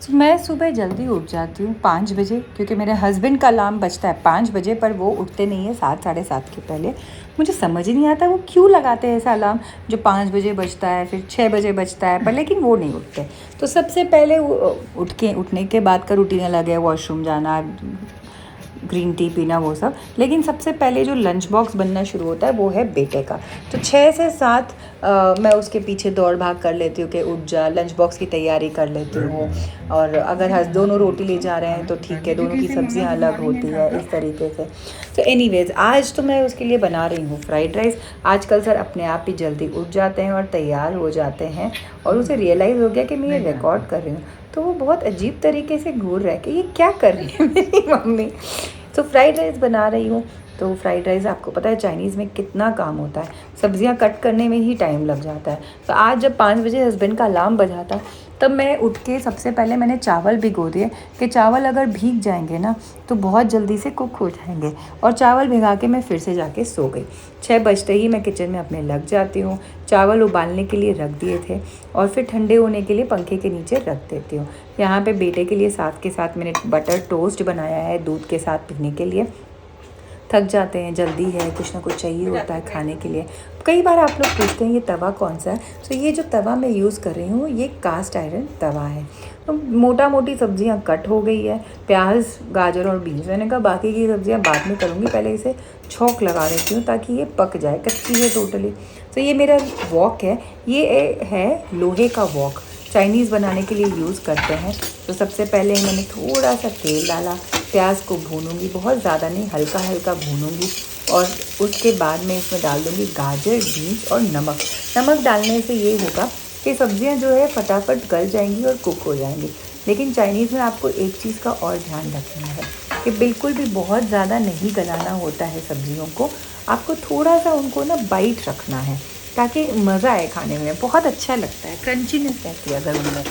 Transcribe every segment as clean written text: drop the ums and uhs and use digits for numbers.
मैं सुबह जल्दी उठ जाती हूँ 5 बजे, क्योंकि मेरे हस्बैंड का अलार्म बजता है 5 बजे, पर वो उठते नहीं है 7 साढ़े 7 के पहले। मुझे समझ ही नहीं आता वो क्यों लगाते हैं ऐसा अलार्म जो 5 बजे बजता है, फिर 6 बजे बजता है, पर लेकिन वो नहीं उठते। तो सबसे पहले उठने के बाद का रूटीन अलग है, वॉशरूम जाना, ग्रीन टी पीना, वो सब। लेकिन सबसे पहले जो लंच बॉक्स बनना शुरू होता है वो है बेटे का। तो 6 से 7 मैं उसके पीछे दौड़ भाग कर लेती हूँ कि उठ जा, लंच बॉक्स की तैयारी कर लेती हूँ। और अगर दोनों रोटी ले जा रहे हैं तो ठीक है, दोनों की सब्जियाँ अलग होती है, इस तरीके से। तो एनीवेज़ आज तो मैं उसके लिए बना रही हूँ फ्राइड राइस। आजकल सर अपने आप ही जल्दी उठ जाते हैं और तैयार हो जाते हैं, और उसे रियलाइज़ हो गया कि मैं ये रिकॉर्ड कर रही हूँ। तो वो बहुत अजीब तरीके से घूर रहा है कि ये क्या कर रही है मेरी मम्मी। तो फ्राइड राइस बना रही हूँ। तो फ्राइड राइस आपको पता है चाइनीज़ में कितना काम होता है, सब्जियां कट करने में ही टाइम लग जाता है। तो आज जब 5 बजे हस्बैंड का अलार्म बजा था, तब मैं उठ के सबसे पहले मैंने चावल भिगो दिए कि चावल अगर भीग जाएंगे ना तो बहुत जल्दी से कुक हो जाएंगे। और चावल भिगा के मैं फिर से जाके सो गई। 6 बजते ही मैं किचन में अपने लग जाती हूँ। चावल उबालने के लिए रख दिए थे और फिर ठंडे होने के लिए पंखे के नीचे रख देती हूँ। यहाँ पे बेटे के लिए साथ के साथ मैंने बटर टोस्ट बनाया है दूध के साथ पीने के लिए। थक जाते हैं, जल्दी है, कुछ ना कुछ चाहिए होता है खाने के लिए। कई बार आप लोग पूछते हैं ये तवा कौन सा है। तो ये जो तवा मैं यूज़ कर रही हूँ ये कास्ट आयरन तवा है। तो मोटा मोटी सब्जियाँ कट हो गई है, प्याज, गाजर और बीन्स। मैंने कहा बाकी की सब्जियाँ बाद में करूँगी, पहले इसे छौंक लगा देती हूँ ताकि ये पक जाए, कच्ची है टोटली। तो ये मेरा वॉक है, ये है लोहे का वॉक, चाइनीज़ बनाने के लिए यूज़ करते हैं। तो सबसे पहले मैंने थोड़ा सा तेल डाला, प्याज को भूनूंगी, बहुत ज़्यादा नहीं, हल्का हल्का भूनूंगी। और उसके बाद मैं इसमें डाल दूँगी गाजर, बीन्स और नमक। नमक डालने से ये होगा कि सब्जियां जो है फटाफट गल जाएंगी और कुक हो जाएंगी। लेकिन चाइनीज़ में आपको एक चीज़ का और ध्यान रखना है कि बिल्कुल भी बहुत ज़्यादा नहीं गलाना होता है सब्जियों को। आपको थोड़ा सा उनको ना बाइट रखना है ताकि मज़ा आए खाने में, बहुत अच्छा लगता है, क्रंचीनेस रहती है अगर उनमें।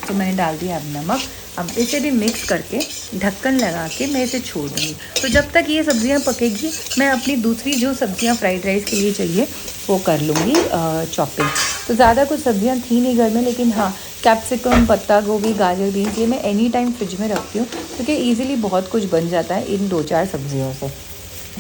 तो मैंने डाल दिया अब नमक। अब इसे भी मिक्स करके ढक्कन लगा के मैं इसे छोड़ दूँगी। तो जब तक ये सब्जियां पकेगी मैं अपनी दूसरी जो सब्जियां फ्राइड राइस के लिए चाहिए वो कर लूँगी चॉपिंग। तो ज़्यादा कुछ सब्जियां थी नहीं घर में, लेकिन हाँ कैप्सिकम, पत्ता गोभी, गाजर, बीन्स ये मैं एनी टाइम फ्रिज में रखती हूँ क्योंकि ईज़िली बहुत कुछ बन जाता है इन 2-4 सब्जियों से।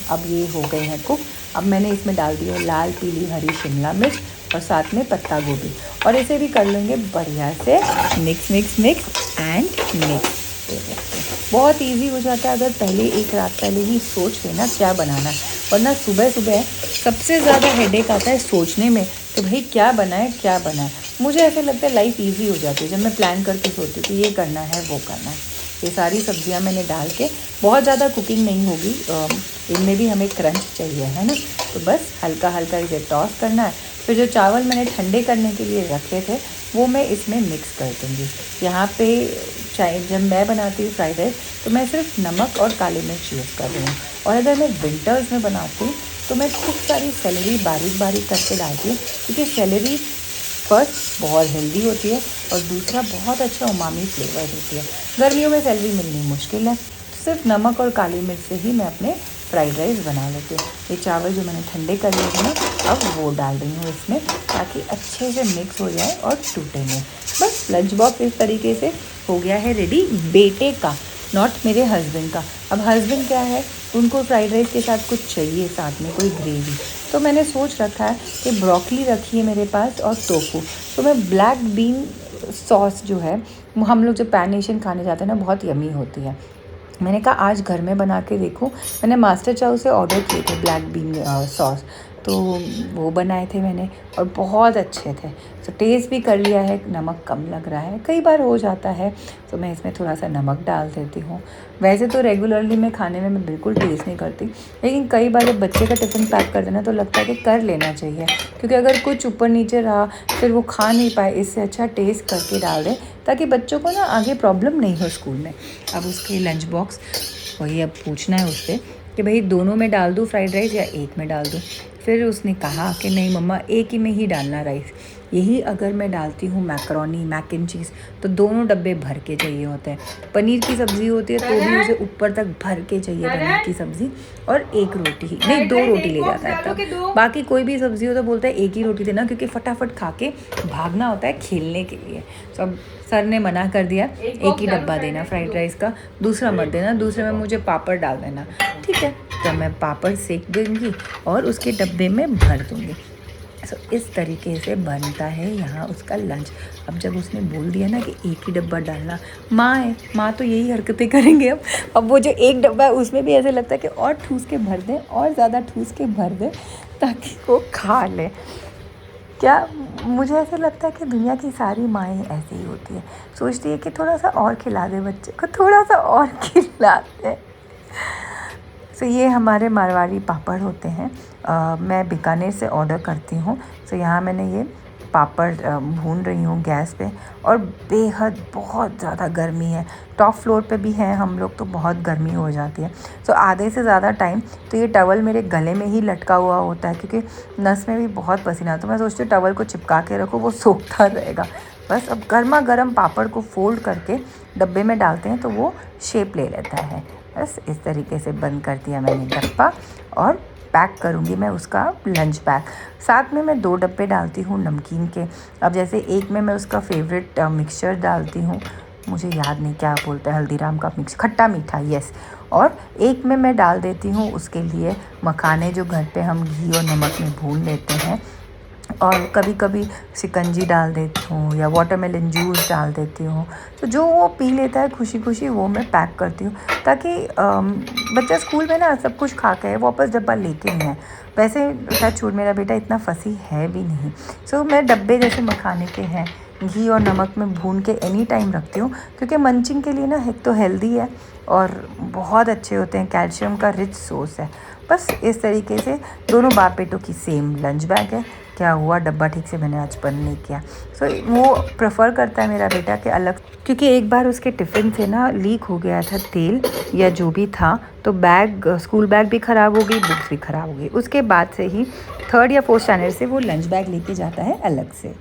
अब ये हो गए हैं कुक। अब मैंने इसमें डाल दिया लाल, पीली, हरी शिमला मिर्च और साथ में पत्ता गोभी, और इसे भी कर लेंगे बढ़िया से mix mix mix and mix. बहुत इजी हो जाता है अगर पहले एक रात पहले ही सोच लेना क्या बनाना है, वरना सुबह सुबह सबसे ज़्यादा हेडेक आता है सोचने में कि भाई क्या बनाए क्या बनाए। मुझे ऐसा लगता है लाइफ इजी हो जाती है जब मैं प्लान करके सोचती हूँ कि ये करना है वो करना है। ये सारी सब्जियां मैंने डाल के, बहुत ज़्यादा कुकिंग नहीं होगी, इनमें भी हमें क्रंच चाहिए है ना। तो बस हल्का हल्का इसे टॉस करना है। फिर जो चावल मैंने ठंडे करने के लिए रखे थे वो मैं इसमें मिक्स कर दूँगी। यहाँ पे चाहे जब मैं बनाती हूँ फ्राइड राइस तो मैं सिर्फ नमक और काली मिर्च यूज़ कर रही हूँ। और अगर मैं विंटर्स में बनाती हूँ तो मैं खूब सारी सेलरी बारीक बारीक करके डालती हूँ, क्योंकि सेलरी फर्स्ट बहुत हेल्दी होती है और दूसरा बहुत अच्छा उमामी फ्लेवर देती है। गर्मियों में सेलरी मिलनी मुश्किल है, तो सिर्फ नमक और काली मिर्च से ही मैं अपने फ्राइड राइस बना लेती हूँ। ये चावल जो मैंने ठंडे कर लिए थे ना, अब वो डाल रही हूँ इसमें ताकि अच्छे से मिक्स हो जाए और टूटे नहीं। बस लंच बॉक्स इस तरीके से हो गया है रेडी बेटे का, नॉट मेरे हस्बैंड का। अब हस्बैंड क्या है, उनको फ्राइड राइस के साथ कुछ चाहिए, साथ में कोई ग्रेवी। तो मैंने सोच रखा है कि ब्रोकली रखी है मेरे पास और टोफू। तो मैं ब्लैक बीन सॉस जो है, हम लोग जब पैन एशियन खाने जाते हैं ना, बहुत यमी होती है। मैंने कहा आज घर में बना के देखूं। मैंने मास्टर चाउ से ऑर्डर किए थे ब्लैक बीन सॉस, तो वो बनाए थे मैंने और बहुत अच्छे थे। तो टेस्ट भी कर लिया है, नमक कम लग रहा है, कई बार हो जाता है, तो मैं इसमें थोड़ा सा नमक डाल देती हूँ। वैसे तो रेगुलरली मैं खाने में बिल्कुल टेस्ट नहीं करती, लेकिन कई बार जब बच्चे का टिफ़िन पैक कर देना तो लगता है कि कर लेना चाहिए, क्योंकि अगर कुछ ऊपर नीचे रहा फिर वो खा नहीं पाए, इससे अच्छा टेस्ट करके डाल दें ताकि बच्चों को ना आगे प्रॉब्लम नहीं हो स्कूल में। अब उसके लंच बॉक्स वही अब पूछना है उससे कि भाई दोनों में डाल दूँ फ्राइड राइस या एक में डाल दूँ। फिर उसने कहा कि नहीं मम्मा एक ही में ही डालना राइस। यही अगर मैं डालती हूँ मैकरोनी, मैक एंड चीज़, तो दोनों डब्बे भर के चाहिए होते हैं। पनीर की सब्ज़ी होती है तो भी उसे ऊपर तक भर के चाहिए पनीर की सब्ज़ी, और एक रोटी ही नहीं, 2 रोटी ले जाता है तब। बाकी कोई भी सब्ज़ी हो तो बोलता है एक ही रोटी देना, क्योंकि फटाफट खा के भागना होता है खेलने के लिए। तो अब सर ने मना कर दिया, एक ही डब्बा देना फ्राइड राइस का, दूसरा मत देना, दूसरे में मुझे पापड़ डाल देना। ठीक है, तो मैं पापड़ सेक दूँगी और उसके डब्बे में भर दूँगी। सो इस तरीके से बनता है यहाँ उसका लंच। अब जब उसने बोल दिया ना कि एक ही डब्बा डालना, माँ है, माँ तो यही हरकतें करेंगे अब वो जो एक डब्बा है उसमें भी ऐसे लगता है कि और ठूस के भर दें, और ज़्यादा ठूस के भर दें ताकि वो खा ले। क्या मुझे ऐसा लगता है कि दुनिया की सारी माएँ ऐसी ही होती है, सोचती है कि थोड़ा सा और खिला दे बच्चे को, थोड़ा सा और खिला दे। सो ये हमारे मारवाड़ी पापड़ होते हैं। मैं बीकानेर से ऑर्डर करती हूँ। सो यहाँ मैंने ये पापड़ भून रही हूँ गैस पे, और बेहद बहुत ज़्यादा गर्मी है। टॉप फ्लोर पे भी हैं हम लोग तो बहुत गर्मी हो जाती है। सो आधे से ज़्यादा टाइम तो ये टवल मेरे गले में ही लटका हुआ होता है, क्योंकि नस में भी बहुत पसीना, तो मैं सोचती हूँ टवल को चिपका के रखो, वो सोखता रहेगा। बस अब गर्मा गर्म पापड़ को फोल्ड करके डब्बे में डालते हैं तो वो शेप ले लेता है। बस इस तरीके से बंद कर दिया मैंने डब्बा, और पैक करूँगी मैं उसका लंच बैग। साथ में मैं 2 डब्बे डालती हूँ नमकीन के। अब जैसे एक में मैं उसका फेवरेट मिक्सचर डालती हूँ, मुझे याद नहीं क्या बोलते हैं, हल्दीराम का मिक्स, खट्टा मीठा, यस। और एक में मैं डाल देती हूँ उसके लिए मखाने, जो घर पे हम घी और नमक में भून लेते हैं, और कभी कभी शिकंजी डाल देती हूँ या वाटरमेलन जूस डाल देती हूँ। तो जो वो पी लेता है खुशी खुशी, वो मैं पैक करती हूँ, ताकि बच्चा स्कूल में ना सब कुछ खा के वापस डब्बा लेके नहीं है। वैसे शायद छूट, मेरा बेटा इतना फसी है भी नहीं। सो मैं डब्बे जैसे मखाने के हैं घी और नमक में भून के एनी टाइम रखती हूँ, क्योंकि मंचिंग के लिए ना एक तो हेल्दी है और बहुत अच्छे होते हैं, कैल्शियम का रिच सोर्स है। बस इस तरीके से दोनों बाप बेटों की सेम लंच बैग है। क्या हुआ, डब्बा ठीक से मैंने आज बंद नहीं किया। सो वो प्रेफर करता है मेरा बेटा कि अलग, क्योंकि एक बार उसके टिफ़िन से ना लीक हो गया था तेल या जो भी था, तो बैग, स्कूल बैग भी ख़राब हो गई, बुक्स भी ख़राब हो गई। उसके बाद से ही 3rd या 4th स्टैंडर्ड से वो लंच बैग लेके जाता है अलग से।